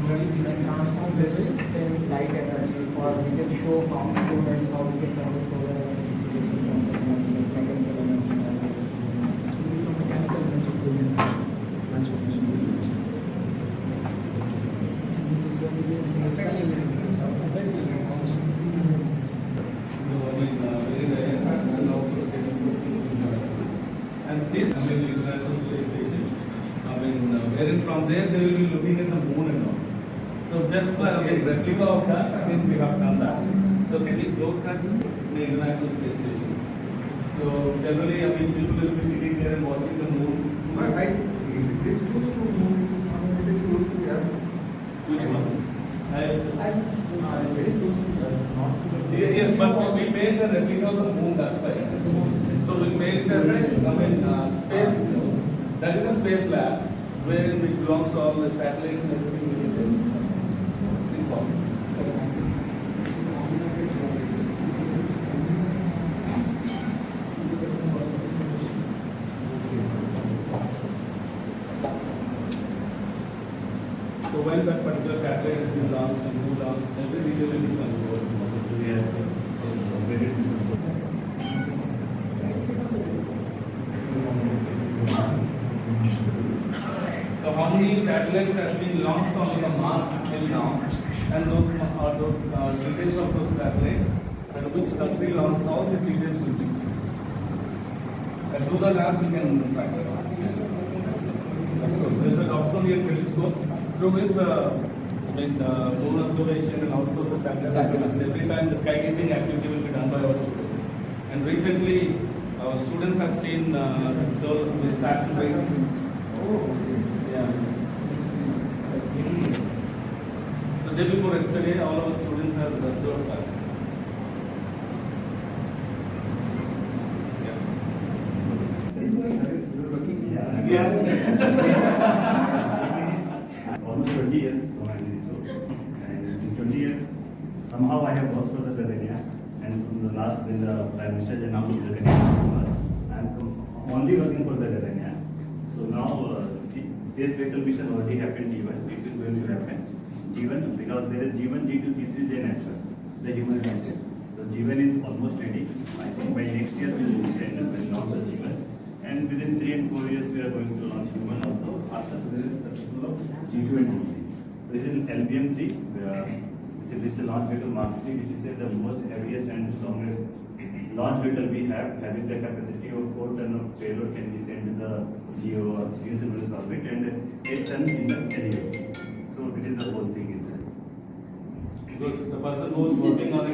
Similarly, we can transform this in light energy, or we can show how students how we can convert solar energy to different forms of energy, like mechanical energy. This will be from mechanical energy to transformation. This is going to be and this International Space Station. Wherein from there they will be looking at the moon and all. So just replica of that, we have done that. So can we close that in the International Space Station? So generally, people will be sitting there and watching the moon. But is it this close to moon? It is close to the earth. Which one? Very close to the earth. Not to the Yes, but we made the replica of the moon that side. So we made it as a space. That is a space lab where it belongs to all the satellites and everything we did. Please follow. So when that particular satellite has been launched and moved out, every detail will be controlled. So we have very different. So how many satellites has been launched on the Mars till now, and those are those details of those satellites, and which country launched, all these details will be. And through the lab we can track it. So there is a Dobsonian telescope through which the moon observation and also the satellite observation. Every time the sky gazing activity will be done by our students. And recently, our students have seen Saturn rings. Yeah. So day before yesterday, all our students have observed that. Yeah. Yes. Almost 20 years from Isro, and in 20 years, somehow I have worked for the Gaganyaan, and from the last, when the Prime Minister announced the Gaganyaan, I am only working for the Gaganyaan. So now, this fatal mission already happened even, it is going to happen. G1, because there is G1, G2, G3, they natural, the human nature. So G1 is almost ready. I think by next year we will launch the G1. And within 3 and 4 years we are going to launch human also. After so there is successful of G2 and G3. This is in LBM 3. This is the launch vehicle Mark 3, which is the most heaviest and strongest launch vehicle we have, having the capacity of 4 tons of payload can be sent to the GEO or geosynchronous orbit and 8 tons in the LEO. So this is the whole thing inside. Good. The person who is working on it.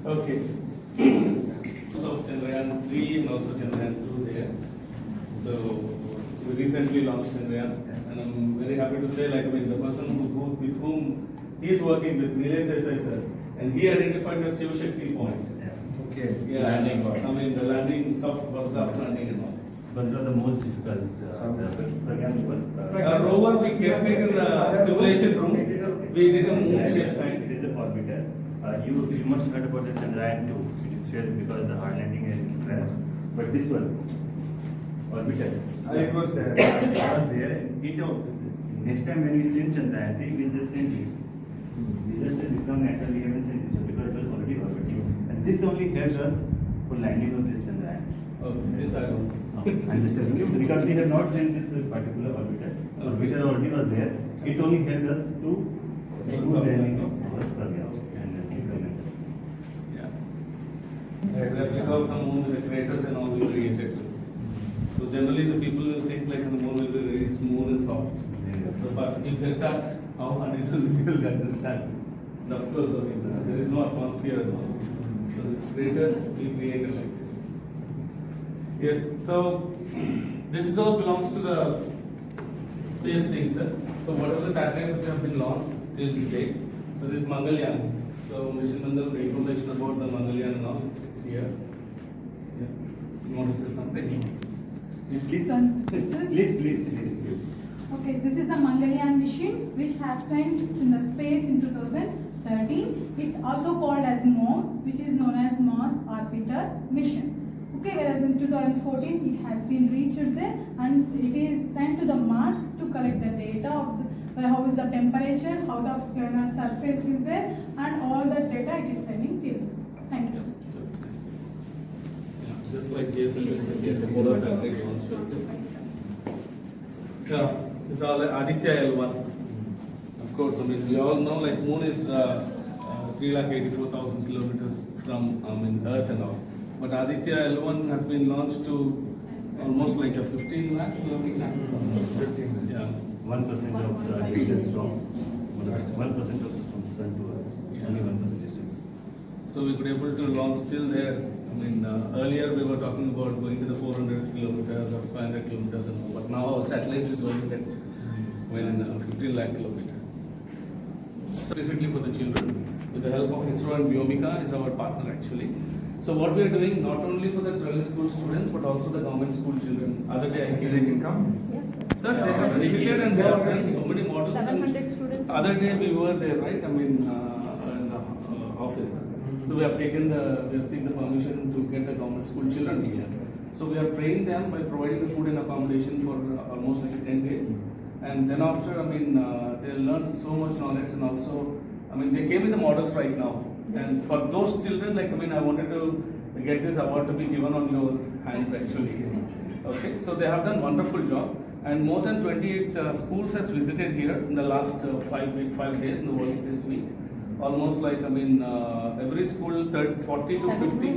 Okay. So Chandrayaan 3 and also Chandrayaan 2 there. So we recently launched Chandrayaan, and I'm very happy to say, the person with whom he is working with, Nilesh Desai sir, and he identified the Shiv Shakti point. Okay. Yeah, landing. The landing, soft landing and all. But the most difficult Rover, we kept it in the simulation room. We did a moon shape kind. It is the orbiter. You must heard about the Chandrayaan 2, which is failed because the hard landing and crash. But this one, orbiter, it was there. Next time when we send Chandrayaan 3, we just send this. We just become natural, we haven't sent this one because it was already orbiting. And this only helps us for landing of this Chandrayaan. Okay, this I don't. I'm just telling you because we have not sent this particular orbiter. Orbiter already was there. It only helped us to smooth landing of our program and implement. Yeah. Replica of the moon, the craters and all we created. So generally the people will think the moon will be very smooth and soft. So, but if they touch, how hard it will understand. Of course, there is no atmosphere at all. So this craters we created like this. Yes, so this all belongs to the space thing, sir. So whatever the satellites that have been launched till today, so this Mangalyaan. So Mission Mandal, the information about the Mangalyaan and all, it's here. Yeah. You want to say something? Please. Okay, this is the Mangalyaan mission which has sent in the space in 2013. It's also called as MOM, which is known as Mars Orbiter Mission. Okay, whereas in 2014 it has been reached there and it is sent to the Mars to collect the data of how is the temperature, how the planar surface is there, and all the data it is sending to you. Thank you. Yeah, just like Jason mentioned, Jason solar satellite launch vehicle. Yeah, it's all Aditya L1. Of course, I mean we all know like Moon is 384,000 kilometers from Earth and all. But Aditya L1 has been launched to almost like a 15 lakh kilometer. 15. Yeah. 1% of the distance from 1% of from sun to Earth. Yeah. Only 1% distance. So we were able to launch still there. I mean, earlier we were talking about going to the 400 kilometers or 500 kilometers and all, but now our satellite is going at 15 lakh kilometers. Specifically for the children, with the help of Isro and Vyomika is our partner actually. So what we are doing not only for the Trellis school students but also the government school children. Other day I Actually, came. they can come. Sir, they have visited and they have done so many models. 700 students. Other day we were there, right? I mean, in the office. So we have seen the permission to get the government school children here. So we have trained them by providing the food and accommodation for almost like 10 days. And then after, I mean, they learned so much knowledge and also, I mean, they came with the models right now. And for those children, like, I mean, I wanted to get this award to be given on your hands actually. Okay, so they have done wonderful job. And more than 28 schools has visited here in the last 5 days in the World Space Week. Almost like, I mean, every school 40 to 50,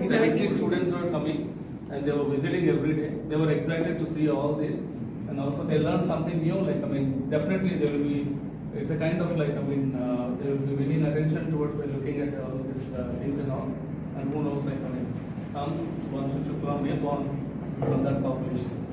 70 students were coming and they were visiting every day. They were excited to see all this. And also they learned something new, like, I mean, definitely they will be, it's a kind of like, I mean, they will be winning attention towards by looking at all these things and all. And who knows, like, I mean, one Shukla may born from that population.